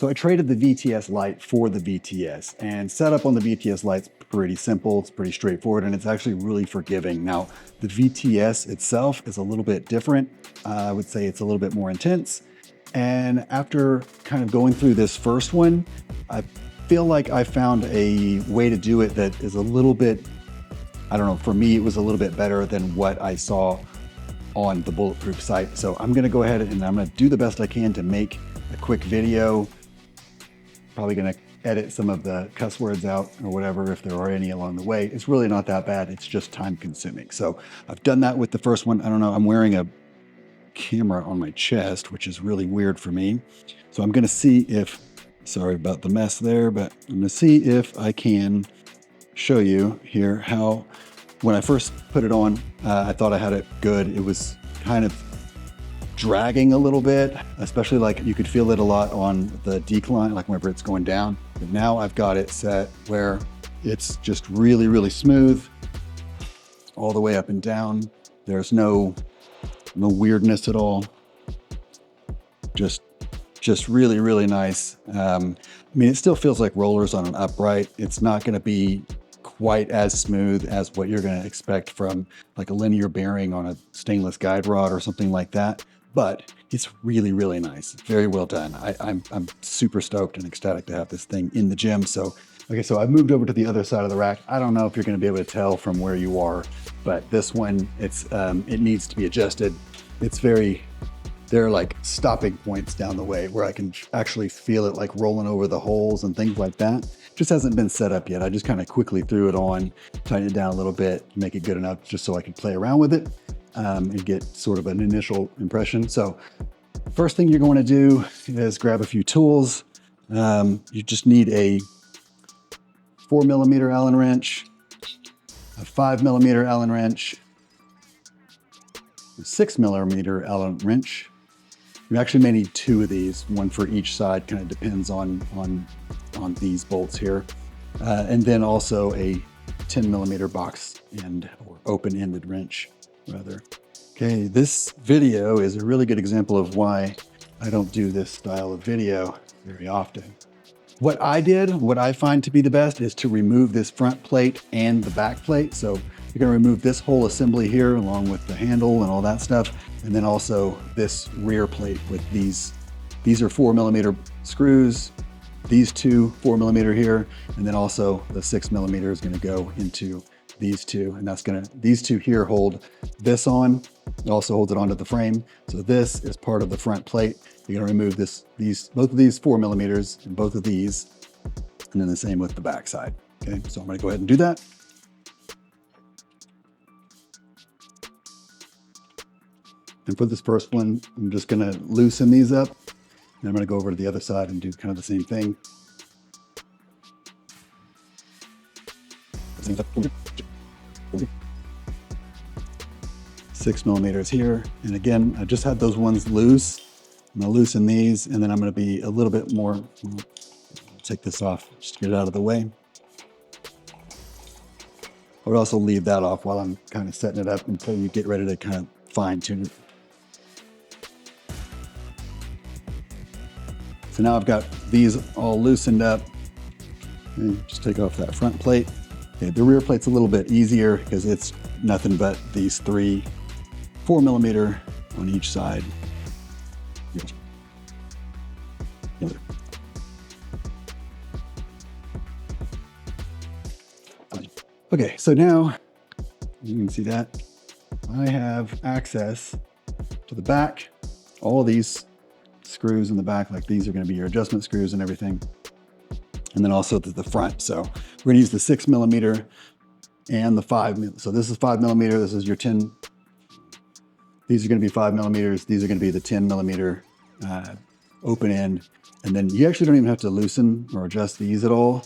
So I traded the VTS Lite for the VTS, and setup on the VTS Lite's pretty simple, it's pretty straightforward, and it's actually really forgiving. Now, the VTS itself is a little bit different. I would say it's a little bit more intense. And after kind of going through this first one, I feel like I found a way to do it that is a little bit, I don't know, for me, it was a little bit better than what I saw on the Bulletproof site. So I'm gonna go ahead and I'm gonna do the best I can to make a quick video. Probably gonna edit some of the cuss words out or whatever if there are any along the way. It's really not that bad, it's just time consuming. So I've done that with the first one. I don't know, I'm wearing a camera on my chest, which is really weird for me. So I'm gonna see if, sorry about the mess there, but I'm gonna see if I can show you here how, when I first put it on, I thought I had it good. It was kind of dragging a little bit, especially like you could feel it a lot on the decline, like whenever it's going down. But now I've got it set where it's just really, really smooth all the way up and down. There's no weirdness at all. Just really, really nice. I mean, it still feels like rollers on an upright. It's not gonna be quite as smooth as what you're gonna expect from like a linear bearing on a stainless guide rod or something like that. But it's really, really nice. Very well done. I'm super stoked and ecstatic to have this thing in the gym. So, okay, so I've moved over to the other side of the rack. I don't know if you're gonna be able to tell from where you are, but this one, it needs to be adjusted. There are like stopping points down the way where I can actually feel it like rolling over the holes and things like that. Just hasn't been set up yet. I just kind of quickly threw it on, tightened it down a little bit, make it good enough just so I can play around with it and get sort of an initial impression. So first thing you're going to do is grab a few tools. You just need a 4mm Allen wrench, a 5mm Allen wrench, a 6mm Allen wrench. You actually may need two of these, one for each side, kind of depends on these bolts here. And then also a 10mm box end or open-ended wrench, rather. Okay, this video is a really good example of why I don't do this style of video very often. What I find to be the best is to remove this front plate and the back plate. So you're gonna remove this whole assembly here along with the handle and all that stuff. And then also this rear plate with these are 4mm screws, these two 4mm here, and then also the 6mm is gonna go into these two, and these two here hold this on. It also holds it onto the frame. So this is part of the front plate. You're gonna remove both of these 4mm and both of these, and then the same with the back side. Okay, so I'm gonna go ahead and do that. And for this first one, I'm just gonna loosen these up, and I'm gonna go over to the other side and do kind of the same thing. 6mm here. And again, I just had those ones loose. I'm gonna loosen these, and then I'm gonna be a little bit more, take this off, just to get it out of the way. I would also leave that off while I'm kind of setting it up until you get ready to kind of fine tune it. So now I've got these all loosened up. And just take off that front plate. Okay, the rear plate's a little bit easier because it's nothing but these three 4mm on each side. Okay, so now you can see that I have access to the back. All these screws in the back, like these are going to be your adjustment screws and everything. And then also the front. So we're going to use the 6mm and the 5mm. So this is 5mm, this is your 10. These are going to be 5mm, these are going to be the 10mm open end. And then you actually don't even have to loosen or adjust these at all.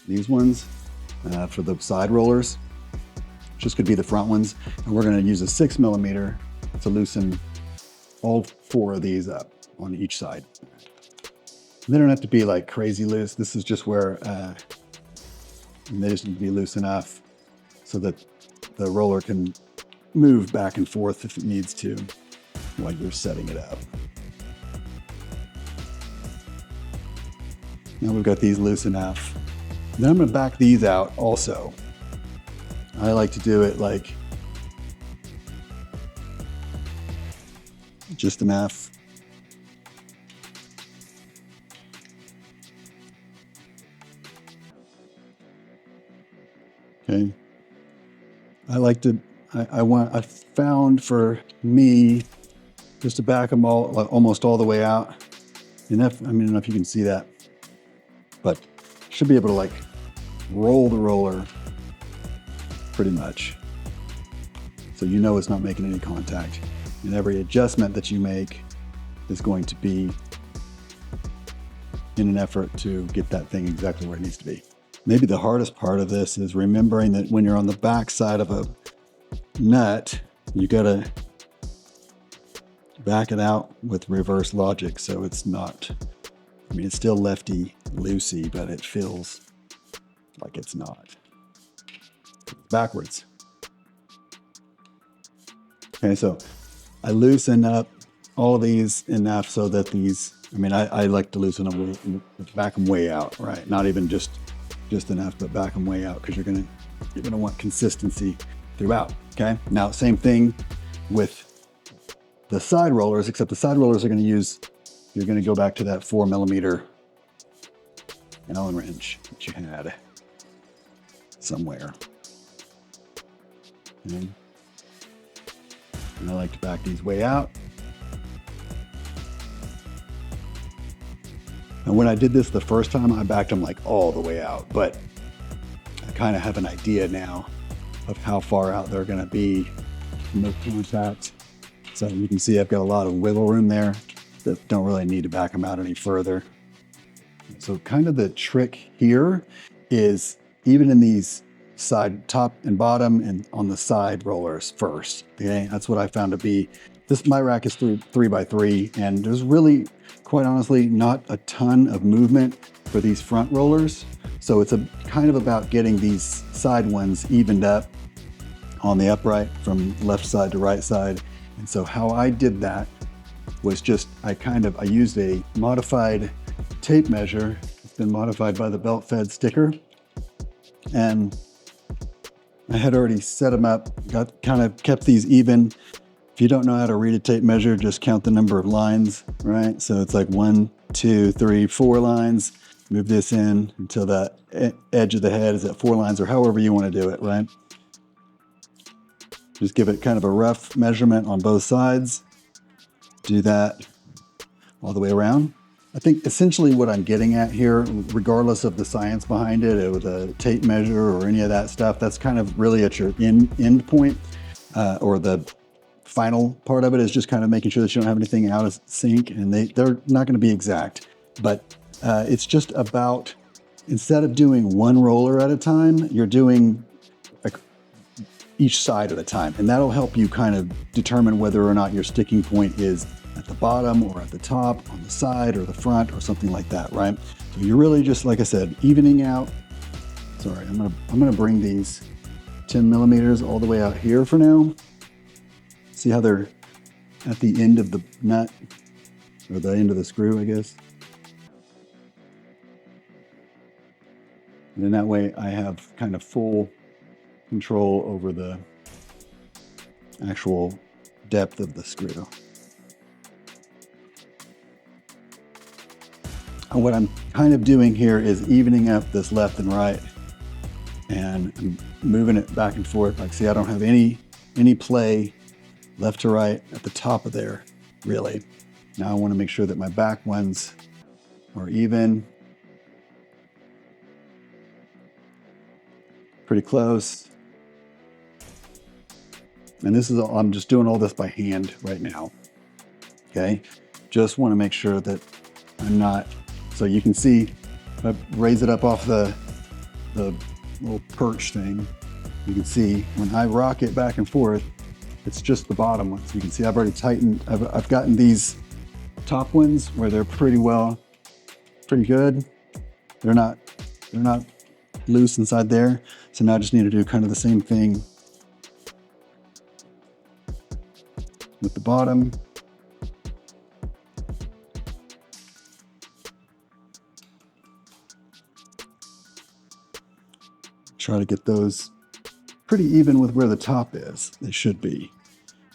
These ones for the side rollers, just could be the front ones. And we're going to use a 6mm to loosen all four of these up on each side. They don't have to be like crazy loose. This is just where they just need to be loose enough so that the roller can move back and forth if it needs to while you're setting it up. Now we've got these loose enough. Then I'm gonna back these out also. I like to do it like just enough. Okay. I found for me just to back them all, almost all the way out. Enough, I mean, I don't know if you can see that, but should be able to like roll the roller pretty much. So you know it's not making any contact. And every adjustment that you make is going to be in an effort to get that thing exactly where it needs to be. Maybe the hardest part of this is remembering that when you're on the back side of a nut, you gotta back it out with reverse logic so it's not, I mean, it's still lefty loosey, but it feels like it's not. Backwards. Okay, so I loosen up all of these enough so that these, I mean, I like to loosen them, back them way out, right? Not even just enough, but back them way out because you're gonna want consistency throughout. Okay. Now, same thing with the side rollers, except the side rollers are going to use, you're going to go back to that 4mm Allen wrench that you had somewhere. Okay. And I like to back these way out. And when I did this the first time, I backed them like all the way out, but I kind of have an idea now of how far out they're going to be in the contact. So you can see I've got a lot of wiggle room there that don't really need to back them out any further. So kind of the trick here is even in these side, top and bottom, and on the side rollers first. Okay, that's what I found to be. My rack is 3x3, and there's really, quite honestly, not a ton of movement for these front rollers. So it's kind of about getting these side ones evened up on the upright from left side to right side. And so how I did that was just, I used a modified tape measure. It's been modified by the belt fed sticker. And I had already set them up, kept these even. If you don't know how to read a tape measure, just count the number of lines, right? So it's like 1, 2, 3, 4 lines. Move this in until that edge of the head is at 4 lines, or however you want to do it, right? Just give it kind of a rough measurement on both sides. Do that all the way around. I think essentially what I'm getting at here, regardless of the science behind it, or the tape measure or any of that stuff, that's kind of really at your end point, or the final part of it is just kind of making sure that you don't have anything out of sync, and they're not going to be exact, but it's just about, instead of doing one roller at a time, you're doing like each side at a time, and that'll help you kind of determine whether or not your sticking point is at the bottom or at the top, on the side or the front or something like that, right? So you're really just, like I said, evening out. Sorry, I'm gonna bring these 10mm all the way out here for now. See how they're at the end of the nut, or the end of the screw, I guess. And then that way I have kind of full control over the actual depth of the screw. And what I'm kind of doing here is evening up this left and right, and I'm moving it back and forth. Like, see, I don't have any play left to right at the top of there, really. Now I want to make sure that my back ones are even. Pretty close. And this is all, I'm just doing all this by hand right now. Okay. Just want to make sure that I'm not, so you can see, if I raise it up off the little perch thing, you can see when I rock it back and forth, it's just the bottom ones. You can see I've already tightened, I've gotten these top ones where they're pretty good. They're not loose inside there. So now I just need to do kind of the same thing with the bottom. Try to get those pretty even with where the top is. They should be.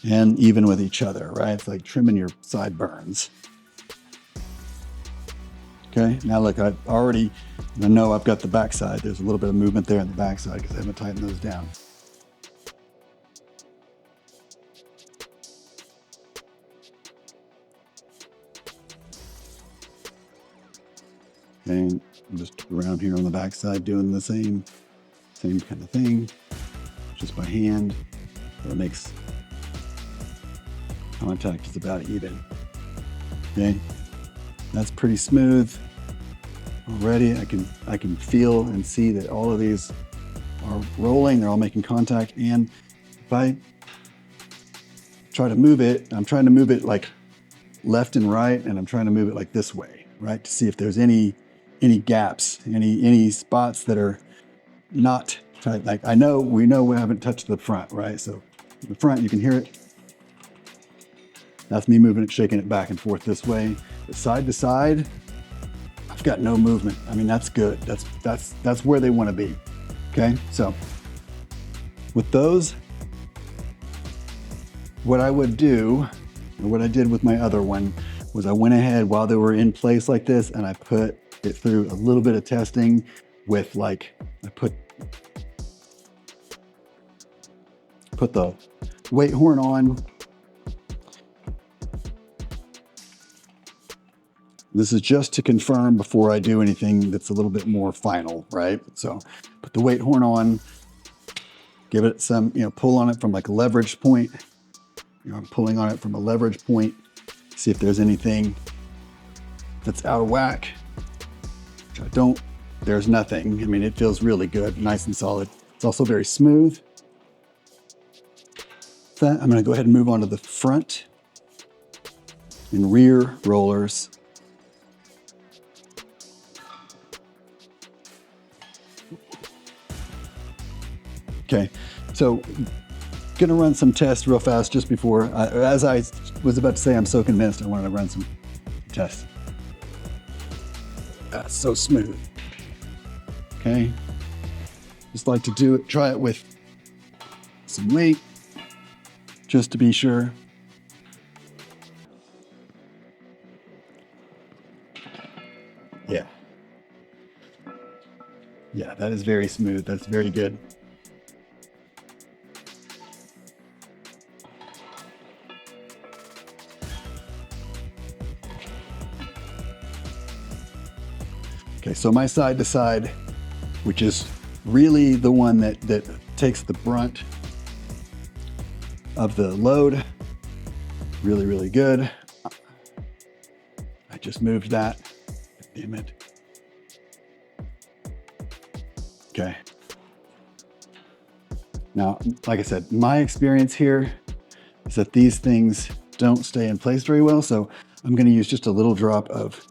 And even with each other, right? It's like trimming your sideburns. Okay, now look, I know I've got the backside. There's a little bit of movement there in the backside because I haven't tightened those down. Okay, I'm just around here on the backside doing the same kind of thing, just by hand. That makes contact is about even. Okay, that's pretty smooth already. I can feel and see that all of these are rolling. They're all making contact. And if I try to move it, I'm trying to move it like left and right, and I'm trying to move it like this way, right, to see if there's any gaps, any spots that are not tight. Like we know we haven't touched the front, right? So the front, you can hear it. That's me moving it, shaking it back and forth this way. But side to side, I've got no movement. I mean, that's good. That's where they want to be. Okay, so with those, what I would do, or what I did with my other one, was I went ahead while they were in place like this, and I put it through a little bit of testing with I put the weight horn on. This is just to confirm before I do anything that's a little bit more final, right? So put the weight horn on, give it some, pull on it from like a leverage point. I'm pulling on it from a leverage point, see if there's anything that's out of whack, which I don't. There's nothing. I mean, it feels really good, nice and solid. It's also very smooth. That, I'm gonna go ahead and move on to the front and rear rollers. Okay, so gonna run some tests real fast just before, as I was about to say, I'm so convinced I wanted to run some tests. That's so smooth. Okay, just like to try it with some weight, just to be sure. Yeah, that is very smooth. That's very good. Okay, so my side to side, which is really the one that takes the brunt of the load, really, really good. I just moved that, damn it. Okay. Now, like I said, my experience here is that these things don't stay in place very well, so I'm gonna use just a little drop of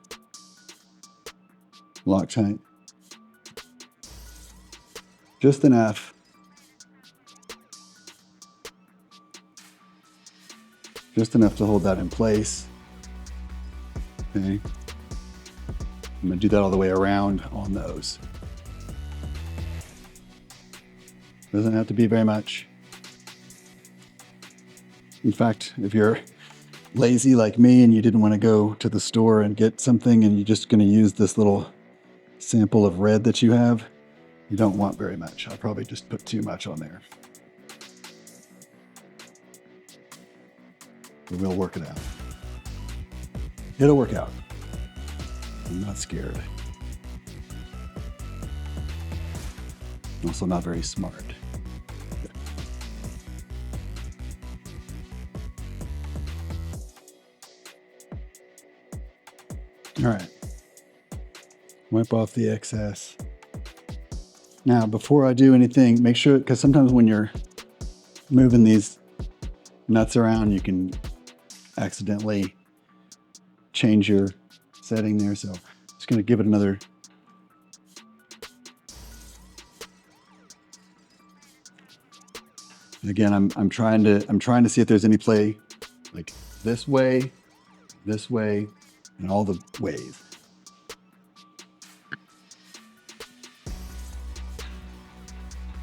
Loctite. Just enough. Just enough to hold that in place. Okay. I'm gonna do that all the way around on those. Doesn't have to be very much. In fact, if you're lazy like me and you didn't want to go to the store and get something and you're just going to use this little sample of red that you have, you don't want very much. I'll probably just put too much on there. But we'll work it out. It'll work out. I'm not scared. Also not very smart. All right, wipe off the excess. Now, before I do anything, make sure, because sometimes when you're moving these nuts around, you can accidentally change your setting there. So just gonna give it another. Again, I'm trying to see if there's any play, like this way, and all the ways.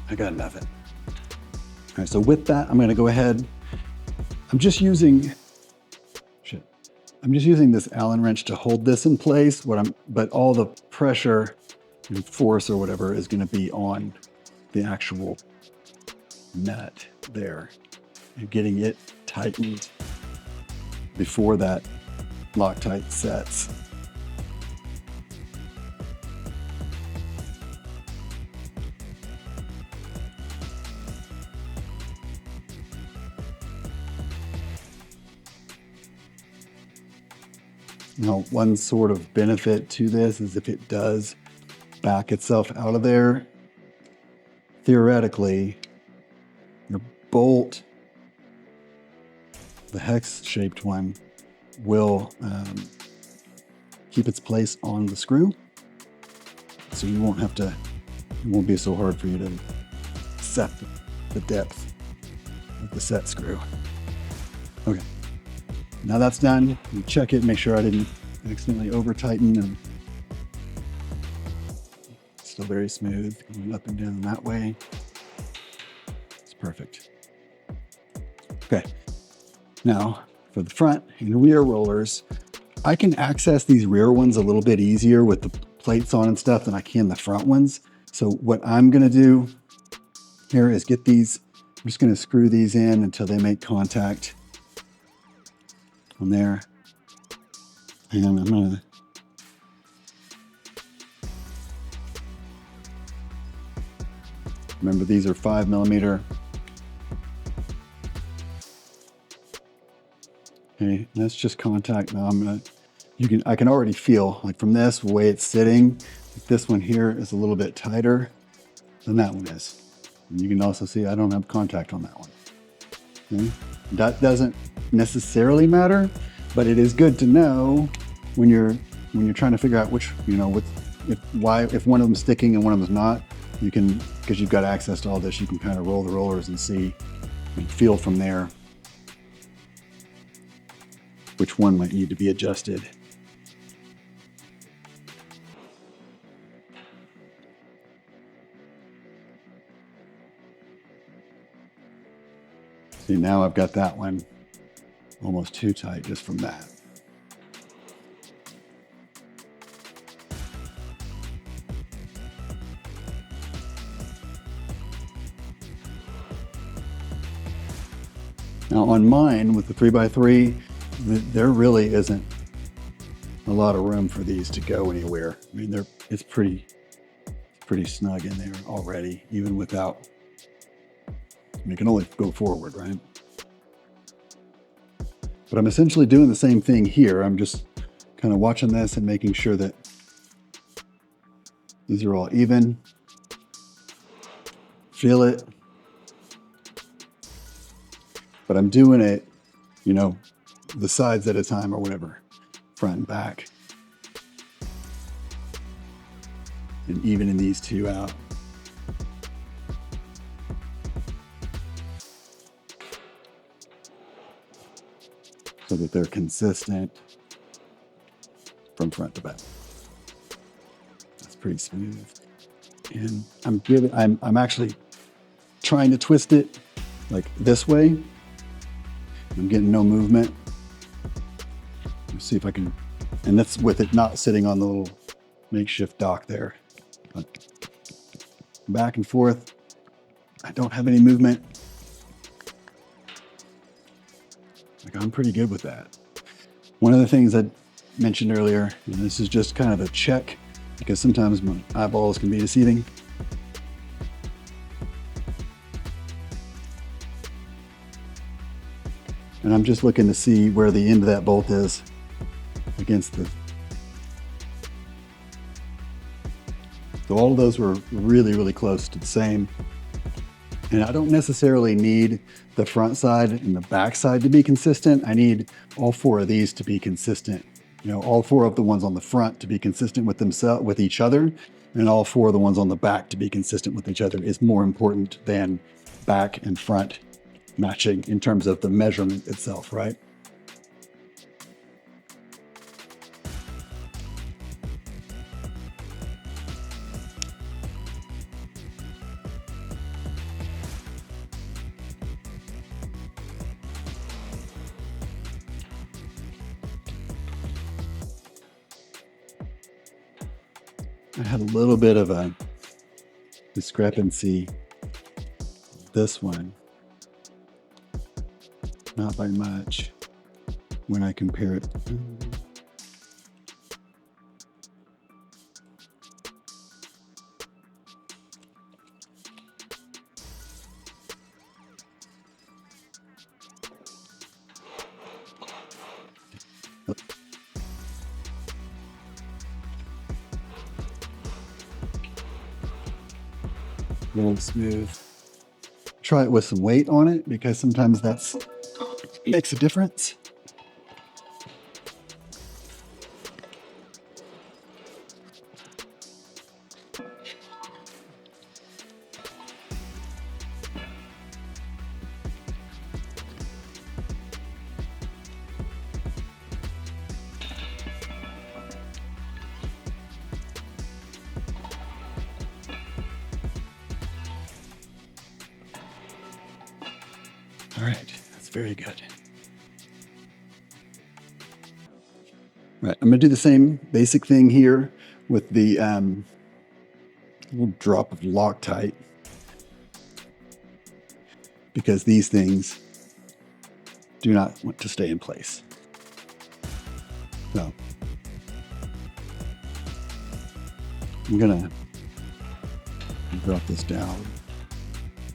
I got nothing. All right, so with that, I'm gonna go ahead. I'm just using this Allen wrench to hold this in place. But all the pressure and force or whatever is gonna be on the actual nut there and getting it tightened before that Loctite sets. Now, one sort of benefit to this is if it does back itself out of there, theoretically, your bolt, the hex-shaped one, will keep its place on the screw. So you won't have to, it won't be so hard for you to set the depth of the set screw. Okay. Now that's done, you check it, make sure I didn't accidentally over tighten, and it's still very smooth, going up and down that way. It's perfect. Okay, now for the front and rear rollers, I can access these rear ones a little bit easier with the plates on and stuff than I can the front ones. So what I'm gonna do here is get these, I'm just gonna screw these in until they make contact on there, and I'm gonna remember these are 5mm. Okay, that's just contact. Now I can already feel, like from this, the way it's sitting, this one here is a little bit tighter than that one is. And you can also see I don't have contact on that one. Okay? That doesn't necessarily matter, but it is good to know when you're trying to figure out which, if one of them's sticking and one of them's not, you can, because you've got access to all this, you can kind of roll the rollers and see and feel from there which one might need to be adjusted. See, now I've got that one almost too tight just from that. Now on mine with the 3x3, there really isn't a lot of room for these to go anywhere. I mean, it's pretty snug in there already, even without, you can only go forward, right? But I'm essentially doing the same thing here. I'm just kind of watching this and making sure that these are all even. Feel it. But I'm doing it, the sides at a time or whatever, front and back. And evening these two out. So that they're consistent from front to back. That's pretty smooth. And I'm actually trying to twist it like this way. I'm getting no movement. Let's see if I can, and that's with it not sitting on the little makeshift dock there. But back and forth, I don't have any movement. Like, I'm pretty good with that. One of the things I mentioned earlier, and this is just kind of a check because sometimes my eyeballs can be deceiving. And I'm just looking to see where the end of that bolt is against the. So all of those were really, really close to the same. And I don't necessarily need the front side and the back side to be consistent. I need all four of these to be consistent. All four of the ones on the front to be consistent with each other, and all four of the ones on the back to be consistent with each other is more important than back and front matching in terms of the measurement itself, right? I had a little bit of a discrepancy. This one, not by much, when I compare it. A little smooth. Try it with some weight on it because sometimes that's makes a difference. All right, that's very good. All right, I'm gonna do the same basic thing here with the little drop of Loctite, because these things do not want to stay in place. So I'm gonna drop this down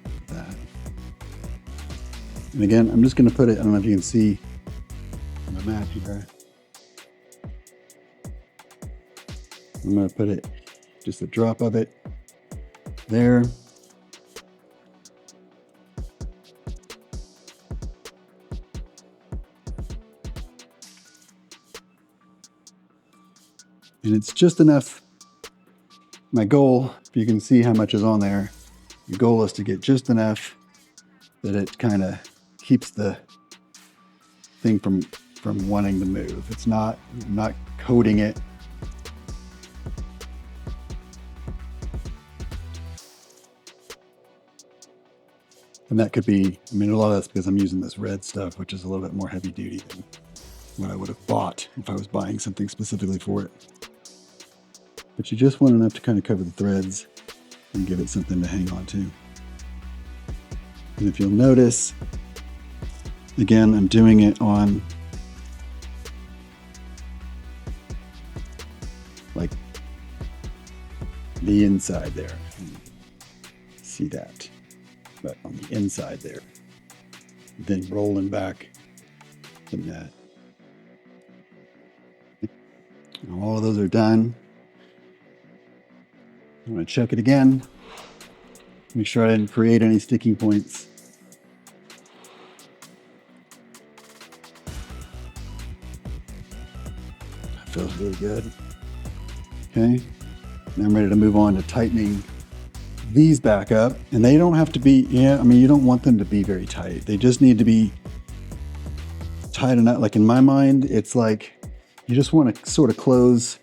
like that. And again, I'm just gonna put it, I don't know if you can see on the mat here. I'm gonna put it, just a drop of it there. And it's just enough. My goal, if you can see how much is on there, the goal is to get just enough that it kind of keeps the thing from wanting to move. It's not, I'm not coating it. And that could be, I mean, a lot of that's because I'm using this red stuff, which is a little bit more heavy duty than what I would have bought if I was buying something specifically for it. But you just want enough to kind of cover the threads and give it something to hang on to. And if you'll notice, again, I'm doing it on like the inside there. See that? But on the inside there, then rolling back the net. All of those are done. I'm going to check it again. Make sure I didn't create any sticking points. That feels really good. Okay, now I'm ready to move on to tightening these back up. And they don't have to be, I mean, you don't want them to be very tight. They just need to be tight enough. Like in my mind, it's like you just want to sort of close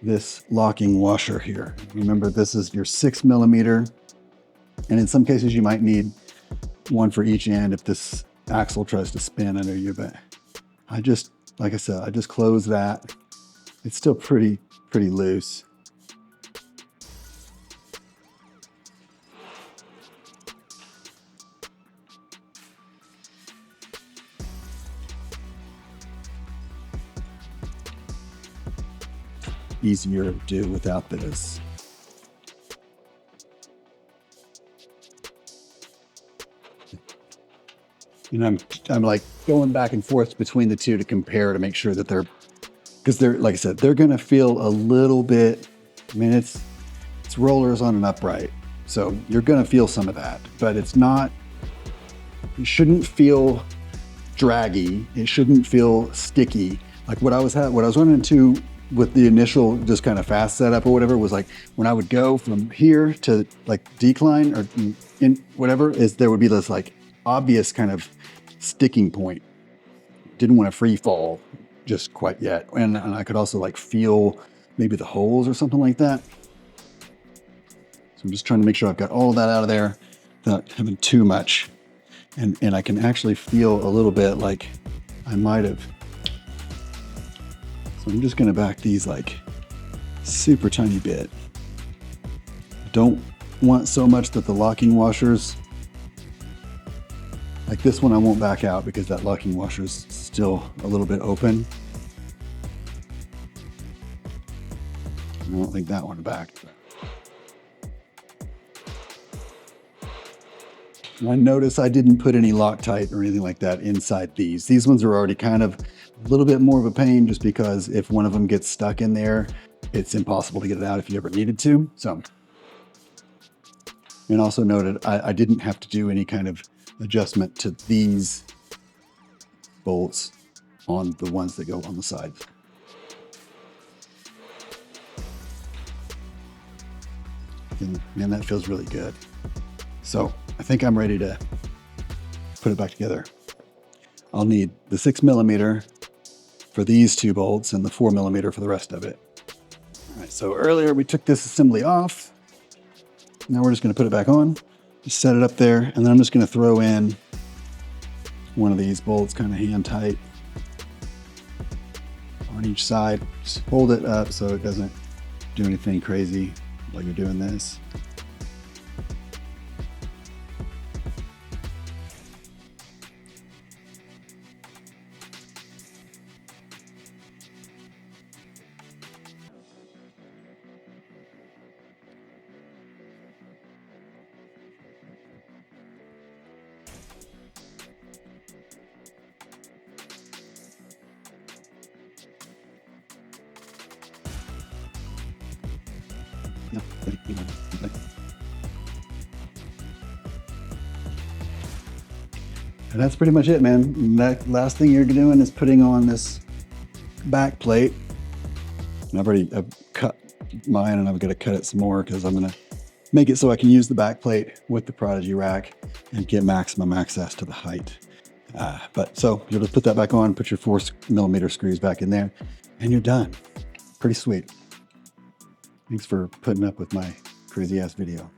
this locking washer here. Remember, this is your 6mm, and in some cases you might need one for each end if this axle tries to spin under you. But I just, like I said, I just close that. It's still pretty loose. Easier to do without this. And I'm like going back and forth between the two to compare to make sure that because they're, like I said, they're gonna feel a little bit, I mean, it's rollers on an upright. So you're gonna feel some of that, but it's not, it shouldn't feel draggy. It shouldn't feel sticky. Like what I was running into with the initial just kind of fast setup or whatever was like when I would go from here to like decline or in whatever, is there would be this like obvious kind of sticking point. Didn't want to free fall just quite yet. And I could also like feel maybe the holes or something like that. So I'm just trying to make sure I've got all of that out of there without having too much. And I can actually feel a little bit like I might have. So I'm just gonna back these like super tiny bit. Don't want so much that the locking washers, like this one I won't back out because that locking washer is still a little bit open. I don't think that one backed. And I notice I didn't put any Loctite or anything like that inside these. These ones are already kind of a little bit more of a pain just because if one of them gets stuck in there, it's impossible to get it out if you ever needed to. So, and also noted, I didn't have to do any kind of adjustment to these bolts on the ones that go on the sides. And man, that feels really good. So I think I'm ready to put it back together. I'll need the 6mm for these 2 bolts and the 4mm for the rest of it. All right, so earlier we took this assembly off. Now we're just gonna put it back on, just set it up there, and then I'm just gonna throw in one of these bolts kind of hand tight on each side. Just hold it up so it doesn't do anything crazy while you're doing this. And that's pretty much it, man. That last thing you're doing is putting on this back plate. And I've cut mine and I've got to cut it some more because I'm going to make it so I can use the back plate with the Prodigy rack and get maximum access to the height. So you'll just put that back on, put your 4mm screws back in there, and you're done. Pretty sweet. Thanks for putting up with my crazy ass video.